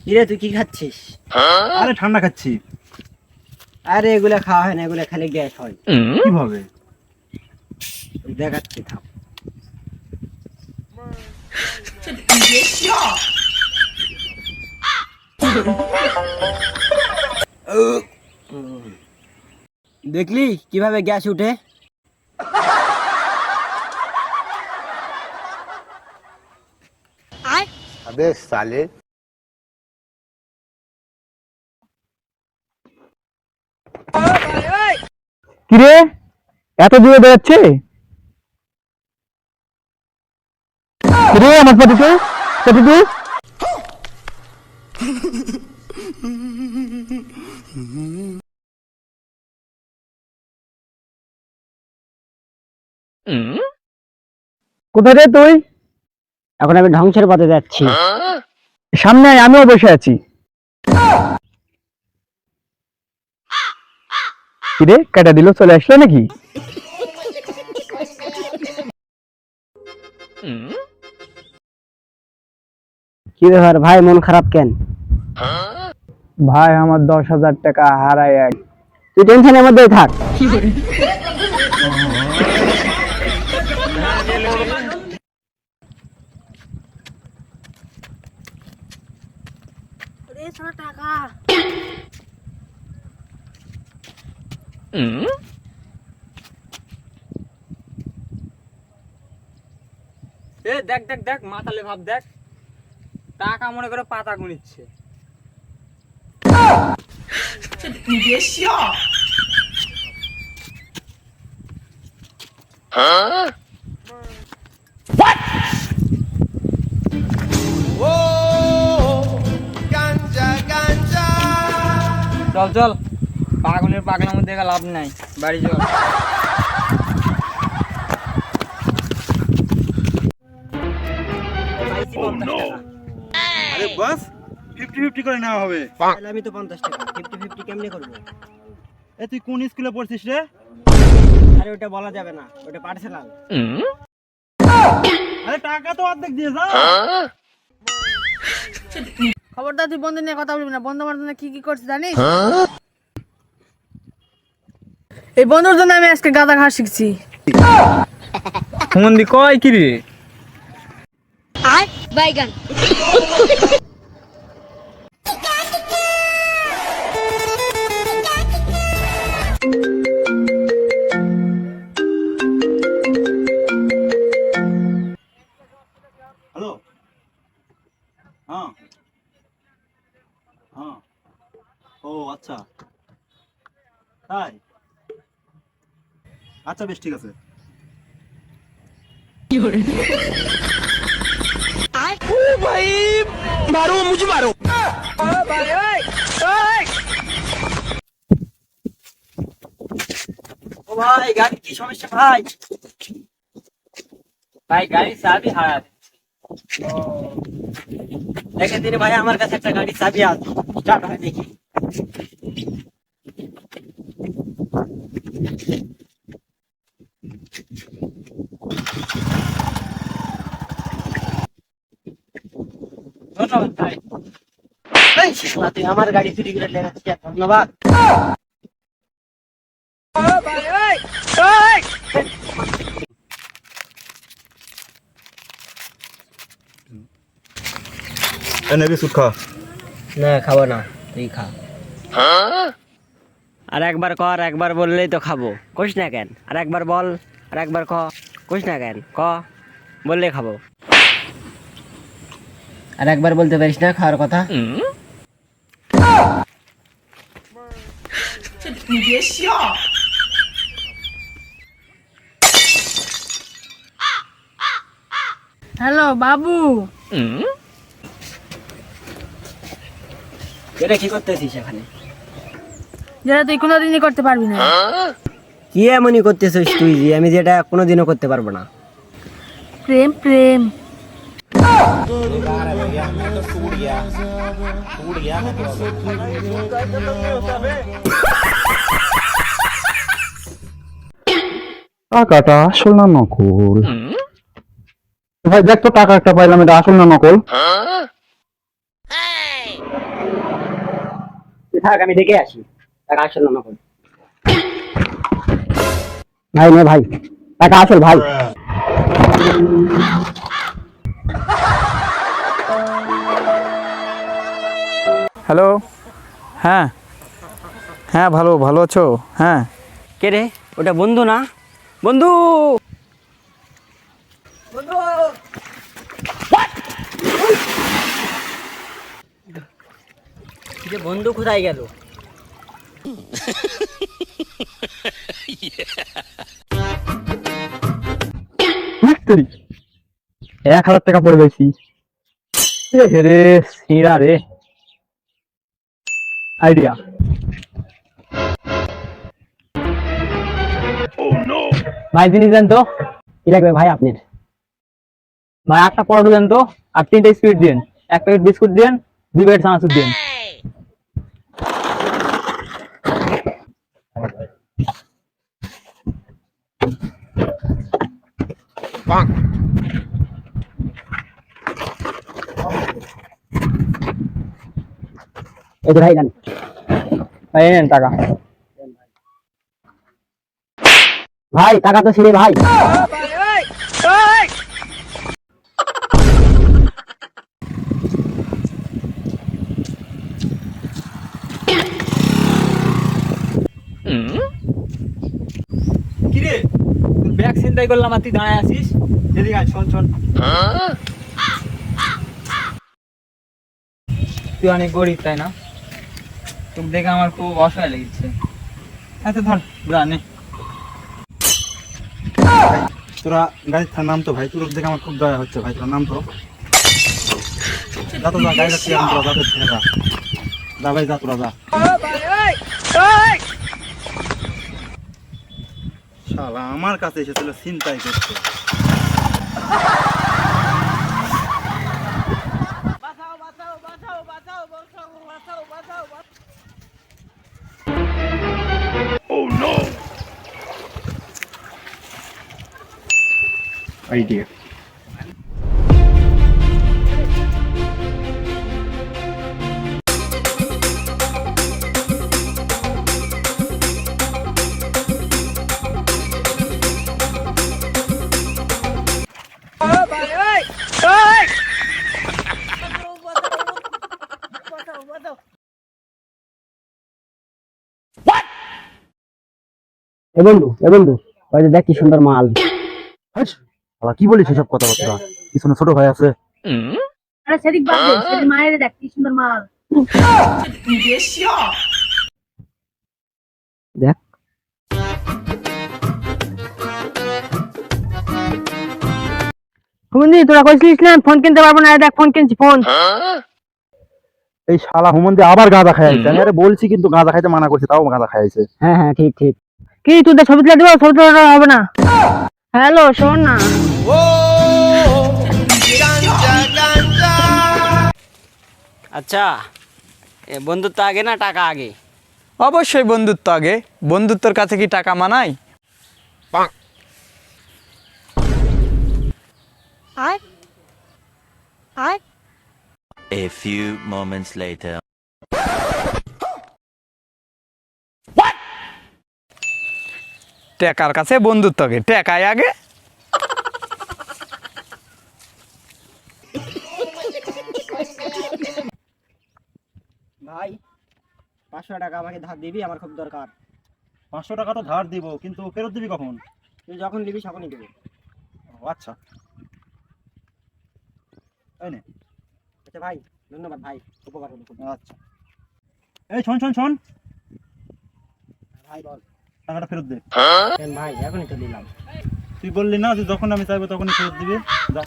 কিরে তুই কি খাচ্ছিস? আরে ঠান্ডা খাচ্ছি। আরে এগুলা খাওয়া হয় না, এগুলা খালি গ্যাস হয়। কিভাবে? দেখাচ্ছি থাম। দেখলি কিভাবে গ্যাস উঠে? अबे साले কিরে এত দূরে বেড়াচ্ছে? কিরে আমার পাটিতে পাটিতে কোথায় রে তুই? এখন আমি ধ্বংসের পথে যাচ্ছি। সামনে আয়, আমিও বসে আছি। কিরে কাটা দিল, চলে আসলো নাকি? কি ব্যাপার ভাই, মন খারাপ কেন? ভাই আমার 10,000 টাকা হারায় এক। তুই টেনশনের মধ্যেই থাক। টাকা দেখ দেখ দেখ, মাতালে ভাব দেখ, টাকা মনে করে পাতা গুনিচ্ছে। চল চল, পাগলের পাগলার মধ্যে লাভ নাই, বাড়ি চল। আরে বাস 50-50 করে নেওয়া হবে। তাহলে আমি তো 50 টাকা 50-50 কেমনে করবো? এ তুই কোন স্কুলে পড়ছিস রে? আরে ওটা বলা যাবে না, ওটা পার্সোনাল। আরে টাকা তো অর্ধেক দিয়ে যা। খবরদার তুই বন্ধু নিয়ে কথা বলবি না। বন্ধু আমার জন্য কি কি করছে জানিস? এই বন্ধুর জন্য আমি আজকে গাদা ঘাস শিখছি। মন্দি কয় কি রে? বাইগান হ্যালো, হ্যাঁ হ্যাঁ, ও আচ্ছা তাই, আচ্ছা বেশ ঠিক আছে। ও ভাই, গাড়ি কি সমস্যা ভাই? ভাই গাড়ির চাবি হারা। দেখেন দিনে ভাই, আমার কাছে একটা গাড়ির চাবি আছে, স্টার্ট হয় দেখি। ধন্যবাদ ভাই। এই শালা, তুই আমার গাড়ি চুরি করে নিয়ে যাচ্ছিস, ধন্যবাদ। এনে বিস্কুট খা। না খাবো না, তুই খা। আর একবার কর, একবার বললেই তো খাবো, কইস না কেন? আর একবার বল, আর একবার কইস না কেন? বললে খাবো। আর একবার বলতে পারিস না খাওয়ার কথা? হ্যালো বাবু, এটা কি করতেছিস এখানে? যেটা তুই কোনোদিনই করতে পারবি না। কি এমনই করতেছিস তুই যে আমি যেটা কোনোদিনও করতে পারবো না? প্রেম প্রেম। টাকাটা আসল না নকল? ভাই দেখ তো, টাকা একটা পাইলাম, এটা আসল না নকল? থাক, আমি দেখে আসি টাকা আসল না নকল। ভাই নে ভাই, টাকা আসল ভাই। হ্যালো, হ্যাঁ হ্যাঁ, ভালো ভালো আছো? হ্যাঁ, কে রে, ওটা বন্ধু না? বন্ধু, যে বন্ধু কোথায় গেল? 1,000 টাকা পড়ে গেছি রে, সিরা রে। আইডিয়া, ভাই জিনিস দেন তো। কি লাগবে ভাই আপনার? ভাই 8টা পরোটা দেন তো, আর 3টে স্পিড দিন, 1 প্যাকেট বিস্কুট দিন, 2 প্যাকেট চানাচুর দিন। এই যে ভাই নেন। ভাই এই নেন টাকা। ভাই টাকা তো ছিঁড়ে ভাই। কি রে, তোর ব্যাগ ছিনতাই করলাম আর তুই দাঁড়ায় আছিস? এদিকে আয়, শোন শোন। তুই অনেক গরিব তাই না? তোকে দেখে আমার খুব অসহায় লেগেছে। আচ্ছা ধর, যা নে। তোরা গাড়ির থার নাম তো ভাই, তোর দেখে আমার খুব দয়া হচ্ছে ভাই, তোরা নাম তো যা, তো যা গাড়ি যাচ্ছি এখন, তোরা যা থেকে যা, যা ভাই যা, তোরা যা। শালা আমার কাছে এসেছিল চিন্তাই করছে। আইডিয়া, এ বন্ধু, এ বন্ধু, ওই যে দেখ কি সুন্দর মাল। শালা কি বলিস এসব কথাবার্তা? পিছনে ছোট ভাই আছে। আরে সেদিক বাদ দে, সেদিক মায়ের দেখ কি সুন্দর মাল। দেখ হুমন্দি তোরা কইছিস না ফোন কিনতে পারবো না, দেখ ফোন কিনছি ফোন। এই শালা হুমন্দি আবার গাঁজা খাইছে। আমি আরে বলছি কিন্তু গাঁজা খাইতে মানা করছি, তাও গাঁজা খাইছে। হ্যাঁ হ্যাঁ, ঠিক ঠিক। কি তোদের ছবি তুলে দেবো? ছবি তুলে হবে না। হ্যালো শোন না, আচ্ছা, এ বন্ধুত্ব আগে না টাকা আগে? অবশ্যই বন্ধুত্ব আগে। বন্ধুত্বর কাছে কি টাকা মানায়? A few moments later. টাকার কাছে বন্ধুত্ব আগে, টাকাই আগে। ভাই 500 টাকা আমাকে ধার দিবি, আমার খুব দরকার। 500 টাকা তো ধার দিব, কিন্তু ফেরত দিবি কখন? তুই যখন নিবি তখনই দেবো। ও আচ্ছা, তাই না? আচ্ছা ভাই, ধন্যবাদ ভাই, উপকার হলো খুব। আচ্ছা, এই শোন শোন শোন, ভাই বল। টাকাটা ফেরত দে। কেন ভাই, এখনই তো দিলাম। তুই বললি না যে যখন আমি চাইবো তখনই ফেরত দিবি। যা।